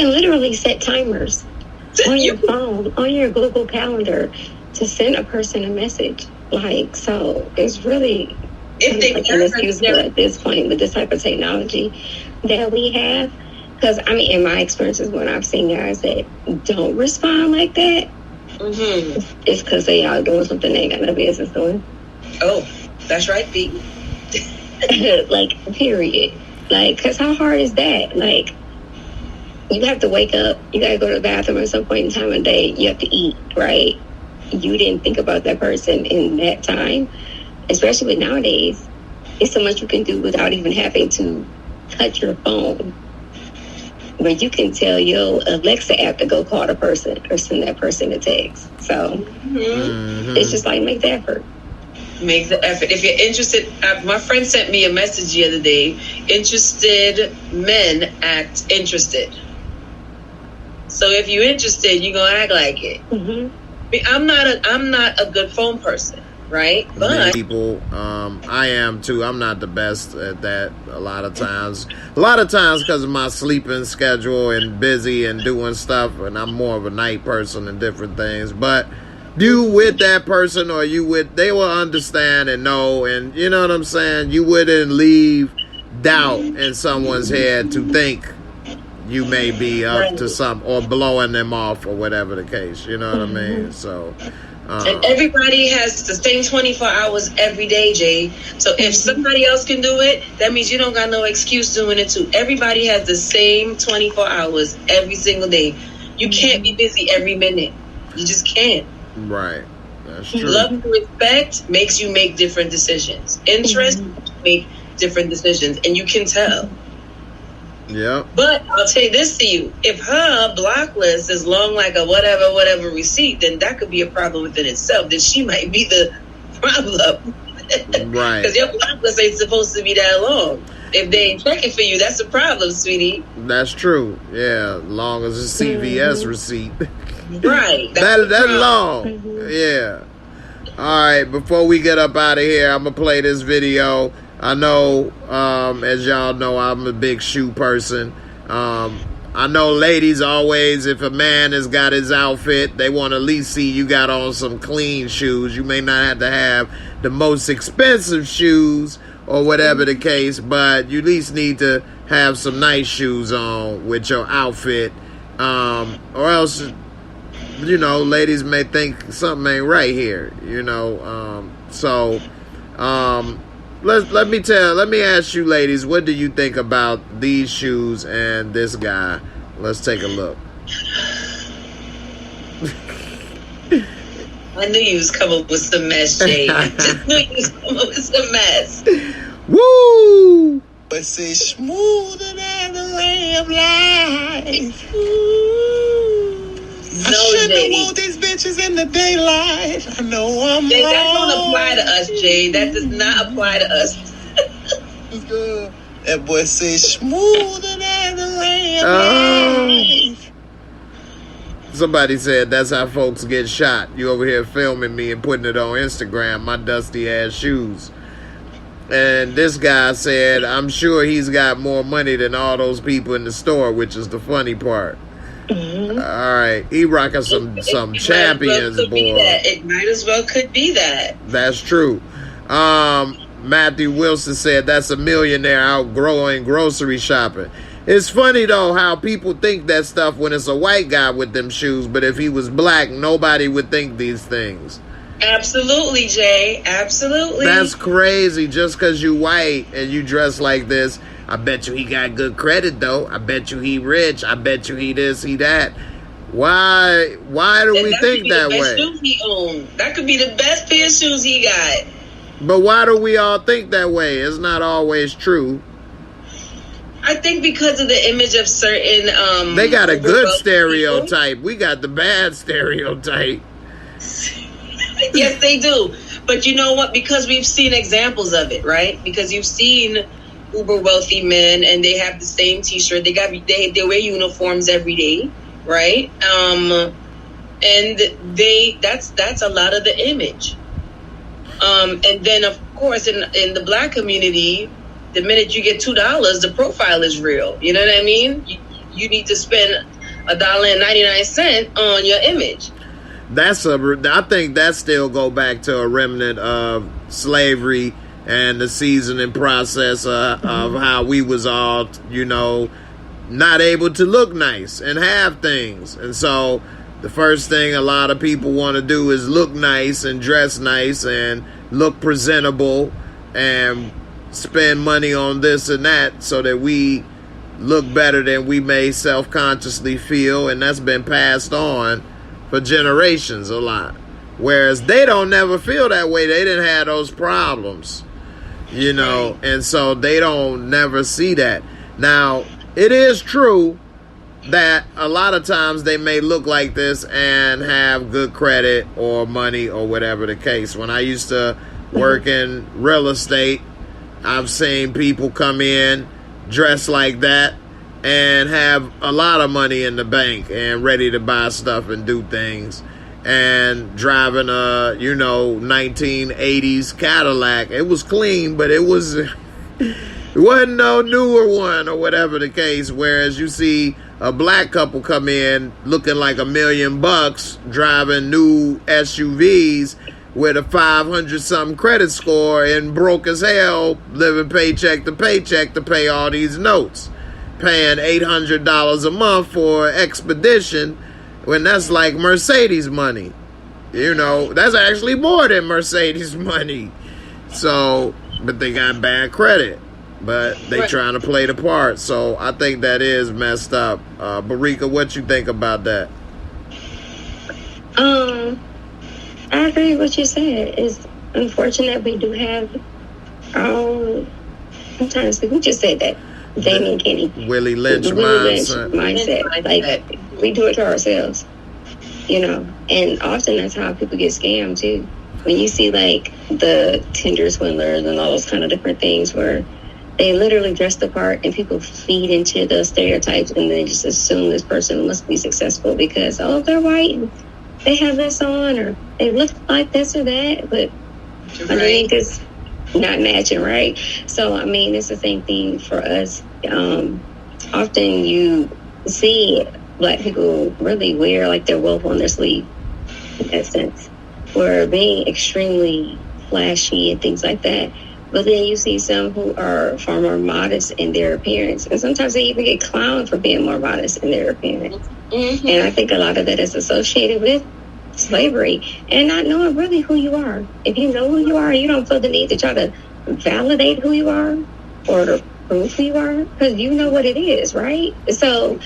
can literally set timers on your phone, on your Google Calendar, to send a person a message. Like, so it's really inexcusable at this point with this type of technology that we have. Because, I mean, in my experiences, when I've seen guys that don't respond like that, it's because they are doing something they ain't got no business doing. Oh, that's right, Pete. Like, period. Like, because how hard is that? Like, you have to wake up, you got to go to the bathroom at some point in time of day, you have to eat, right? You didn't think about that person in that time. Especially with nowadays, it's so much you can do without even having to touch your phone. Where you can tell your Alexa app to go call the person or send that person a text. So it's just like, make the effort. Make the effort. If you're interested, my friend sent me a message the other day. Interested men act interested. So if you're interested, you're gonna act like it. I'm not a good phone person, right? But people, I am too. I'm not the best at that a lot of times because of my sleeping schedule and busy and doing stuff, and I'm more of a night person and different things. But you with that person, or you with, they will understand and know, and you know what I'm saying? You wouldn't leave doubt in someone's head to think you may be up to some, or blowing them off, or whatever the case. You know what I mean? So and everybody has the same 24 hours every day, Jay. So if somebody else can do it, that means you don't got no excuse doing it too. Everybody has the same 24 hours every single day. You can't be busy every minute. You just can't. Right. That's true. Love and respect makes you make different decisions. Interest make different decisions, and you can tell. Yeah. But I'll say this to you. If her block list is long like a whatever receipt, then that could be a problem within itself. Then she might be the problem. Right. Because your block list ain't supposed to be that long. If they ain't checking for you, that's a problem, sweetie. That's true. Yeah. Long as a CVS receipt. Right. That's long. Yeah. All right. Before we get up out of here, I'm going to play this video. I know, as y'all know, I'm a big shoe person. I know ladies always, if a man has got his outfit, they want to at least see you got on some clean shoes. You may not have to have the most expensive shoes or whatever the case, but you at least need to have some nice shoes on with your outfit. Or else, you know, ladies may think something ain't right here, you know. Let me ask you ladies, what do you think about these shoes and this guy? Let's take a look. I knew you was coming with some mess, Jay. I just knew you was coming with some mess. Woo! But say smoother than the ray of life. Ooh. I shouldn't want these bitches in the daylight. I know I'm Jay, wrong. that don't apply to us, Jay. That does not apply to us. That boy say smoother than the ray of life. Somebody said that's how folks get shot. You over here filming me and putting it on Instagram, my dusty ass shoes. And this guy said, I'm sure he's got more money than all those people in the store, which is the funny part. All right, he rocking some champions, boy. It might as well could be that. That's true. Matthew Wilson said that's a millionaire outgrowing grocery shopping. It's funny though how people think that stuff when it's a white guy with them shoes, but if he was black, nobody would think these things. Absolutely, Jay. Absolutely. That's crazy. Just because you white and you dress like this, I bet you he got good credit though. I bet you he rich. I bet you he this, he that. Why do we think that way? Shoes he owned. That could be the best pair of shoes he got. But why do we all think that way? It's not always true. I think because of the image of certain they got a good stereotype. People. We got the bad stereotype. Yes, they do. But you know what? Because we've seen examples of it, right? Because you've seen uber wealthy men and they have the same t-shirt. They wear uniforms every day, right? And that's a lot of the image. And then of course in the black community, the minute you get $2, the profile is real. You know what I mean? You need to spend $1.99 on your image. I think that still go back to a remnant of slavery and the seasoning process of how we was all, not able to look nice and have things. And so the first thing a lot of people want to do is look nice and dress nice and look presentable and spend money on this and that so that we look better than we may self-consciously feel. And that's been passed on for generations a lot. Whereas they don't never feel that way. They didn't have those problems, and so they don't never see that. Now, it is true that a lot of times they may look like this and have good credit or money or whatever the case. When I used to work in real estate, I've seen people come in dressed like that and have a lot of money in the bank and ready to buy stuff and do things and driving a 1980s Cadillac. It was clean, but it wasn't no newer one or whatever the case. Whereas you see a black couple come in looking like $1 million, driving new SUVs with a 500-something credit score and broke as hell, living paycheck to paycheck to pay all these notes, paying $800 a month for expedition when that's like Mercedes money. That's actually more than Mercedes money. So, but they got bad credit. But they trying to play the part. So I think that is messed up. Barika, what you think about that? I agree with what you said. It's unfortunate we do have sometimes we just said that Damien Kenny Willie Lynch mindset. Like we do it to ourselves. And often that's how people get scammed too. When you see like the Tinder swindlers and all those kind of different things where they literally dress the part and people feed into the stereotypes and they just assume this person must be successful because, they're white and they have this on or they look like this or that, but underneath it's not matching, right? So, it's the same thing for us. Often you see Black people really wear like their wealth on their sleeve in that sense. We're being extremely flashy and things like that. But then you see some who are far more modest in their appearance. And sometimes they even get clowned for being more modest in their appearance. Mm-hmm. And I think a lot of that is associated with slavery and not knowing really who you are. If you know who you are, you don't feel the need to try to validate who you are or to prove who you are because you know what it is, right? So,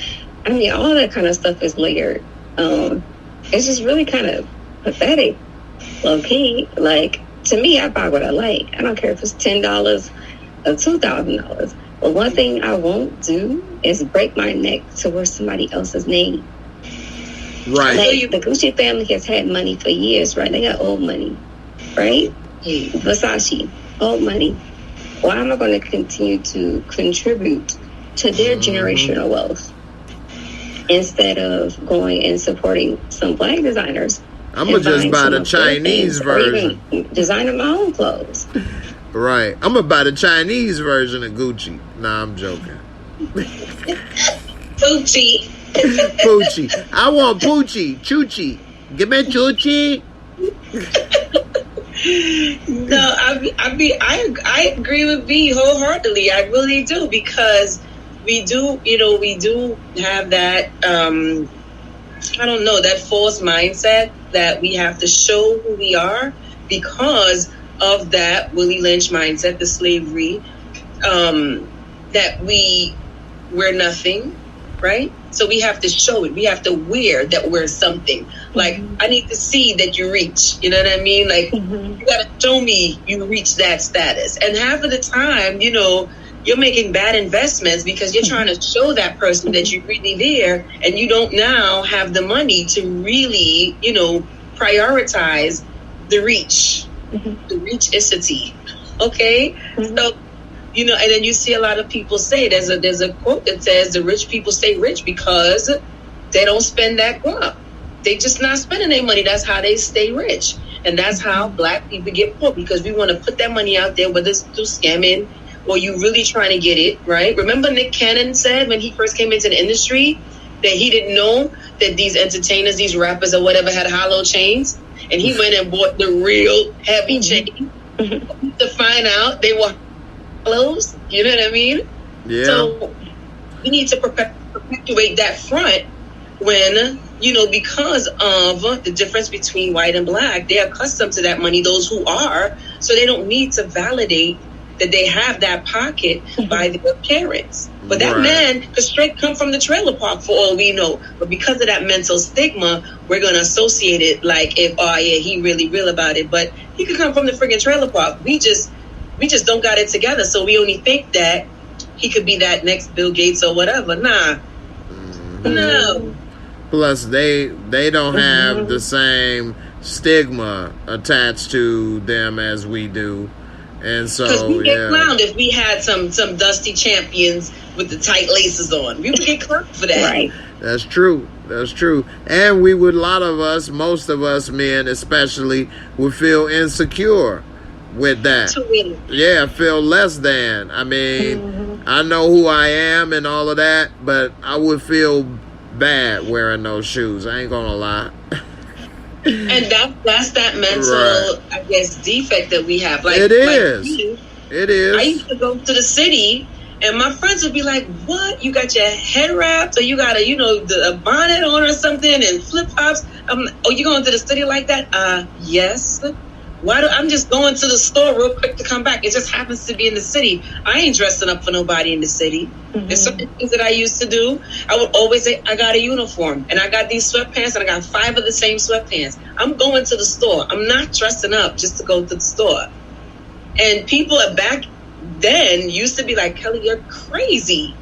all that kind of stuff is layered. It's just really kind of pathetic, low-key. Like, to me, I buy what I like. I don't care if it's $10 or $2,000. But one thing I won't do is break my neck to wear somebody else's name. Right. Like, the Gucci family has had money for years, right? They got old money, right? Versace, old money. Why am I going to continue to contribute to their generational wealth instead of going and supporting some Black designers? I'm going to just buy the Chinese version. Or even designing my own clothes. Right. I'm going to buy the Chinese version of Gucci. Nah, I'm joking. Poochie. Poochie. I want Poochie. Choochie. Give me Choochie. No, I agree with B wholeheartedly. I really do, because we do have that, that false mindset that we have to show who we are because of that Willie Lynch mindset, the slavery, that we're nothing, right? So we have to show it. We have to wear that we're something. Like, I need to see that you reach. You know what I mean? Like, you got to show me you reach that status. And half of the time, you're making bad investments because you're trying to show that person that you're really there, and you don't now have the money to really, prioritize the reach. The reachicity. Okay? So, and then you see a lot of people say, there's a quote that says the rich people stay rich because they don't spend that guap. They just not spending their money. That's how they stay rich. And that's how Black people get poor, because we want to put that money out there, whether it's through scamming or you really trying to get it, right? Remember Nick Cannon said when he first came into the industry, that he didn't know that these entertainers, these rappers or whatever, had hollow chains, and he went and bought the real heavy chain to find out they were hollows. You know what I mean? Yeah. So we need to perpetuate that front when, you know, because of the difference between white and black, they're accustomed to that money, those who are, so they don't need to validate that they have that pocket by their parents. But that man could straight come from the trailer park for all we know. But because of that mental stigma, we're going to associate it like if, oh yeah, he really real about it. But he could come from the friggin' trailer park. We just don't got it together. So we only think that he could be that next Bill Gates or whatever. Nah. No. Plus, they don't have the same stigma attached to them as we do. And so, because we get clowned if we had some dusty champions with the tight laces on. We would get clowned for that. Right. That's true. That's true. And we would, most of us men especially, would feel insecure with that. Yeah, feel less than. I mean, I know who I am and all of that, but I would feel bad wearing those shoes. I ain't gonna lie. And that's that mental, I guess, defect that we have. Like, it is. It is. I used to go to the city, and my friends would be like, "What? You got your head wrapped, or you got a bonnet on or something, and flip flops? Oh, you going to the city like that? Yes. I'm just going to the store real quick to come back. It just happens to be in the city. I ain't dressing up for nobody in the city. There's certain things that I used to do. I would always say, I got a uniform, and I got these sweatpants, and I got 5 of the same sweatpants. I'm going to the store. I'm not dressing up just to go to the store. And people back then used to be like, Kelly, you're crazy.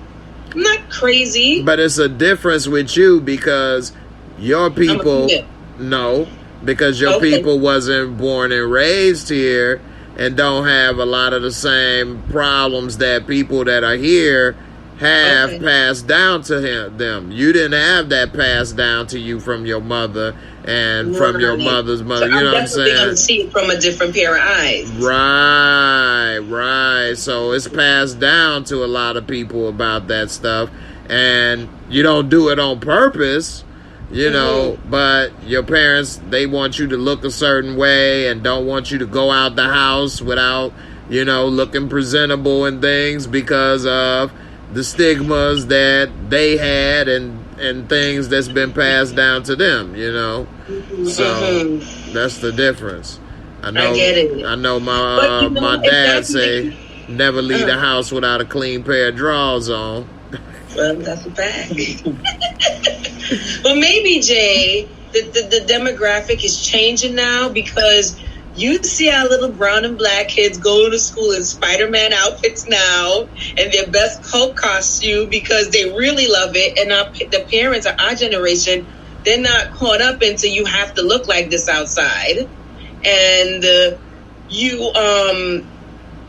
I'm not crazy. But it's a difference with you because your people, because your people wasn't born and raised here and don't have a lot of the same problems that people that are here have passed down to them. You didn't have that passed down to you from your mother and from your mother's mother. So you know what I'm saying? I'm see it from a different pair of eyes. Right. So it's passed down to a lot of people about that stuff, and you don't do it on purpose. You know, but your parents, they want you to look a certain way and don't want you to go out the house without, looking presentable and things because of the stigmas that they had and things that's been passed down to them, So that's the difference. I get it. I know my dad say never leave the house without a clean pair of drawers on. Well, that's a fact. Well, maybe, Jay, the demographic is changing now because you see our little brown and black kids go to school in Spider-Man outfits now and their best cult costume because they really love it. And the parents of our generation, they're not caught up into you have to look like this outside. And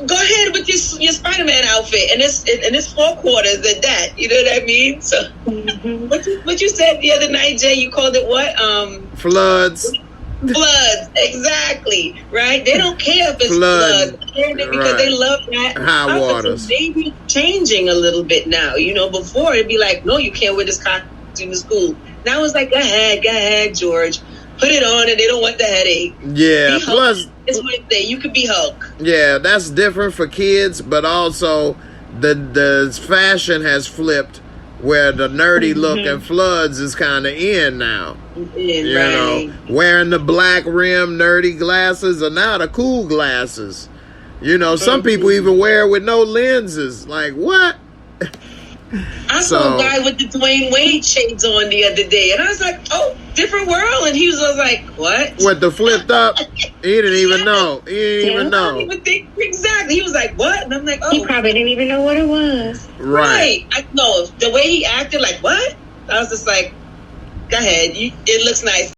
go ahead with your Spider-Man outfit, and it's 4 quarters at that. You know what I mean? So, what you said the other night, Jay? You called it what? Floods. Floods, exactly. Right? They don't care if it's floods because they love that. High waters. Maybe changing a little bit now. Before it'd be like, no, you can't wear this costume to school. Now it's like, go ahead, George. Put it on, and they don't want the headache. Yeah, plus it's Wednesday. You could be Hulk. Yeah, that's different for kids, but also the fashion has flipped where the nerdy look and floods is kind of in now. You know, wearing the black rim nerdy glasses are now the cool glasses. Some people even wear it with no lenses. Like, what? I saw a guy with the Dwayne Wade shades on the other day, and I was like, oh, different world. And he was like, what? What, the flipped up? He didn't even know. He didn't even know. I didn't even think exactly. He was like, what? And I'm like, oh. He probably didn't even know what it was. Right. I know. The way he acted, like, what? I was just like, go ahead. It looks nice.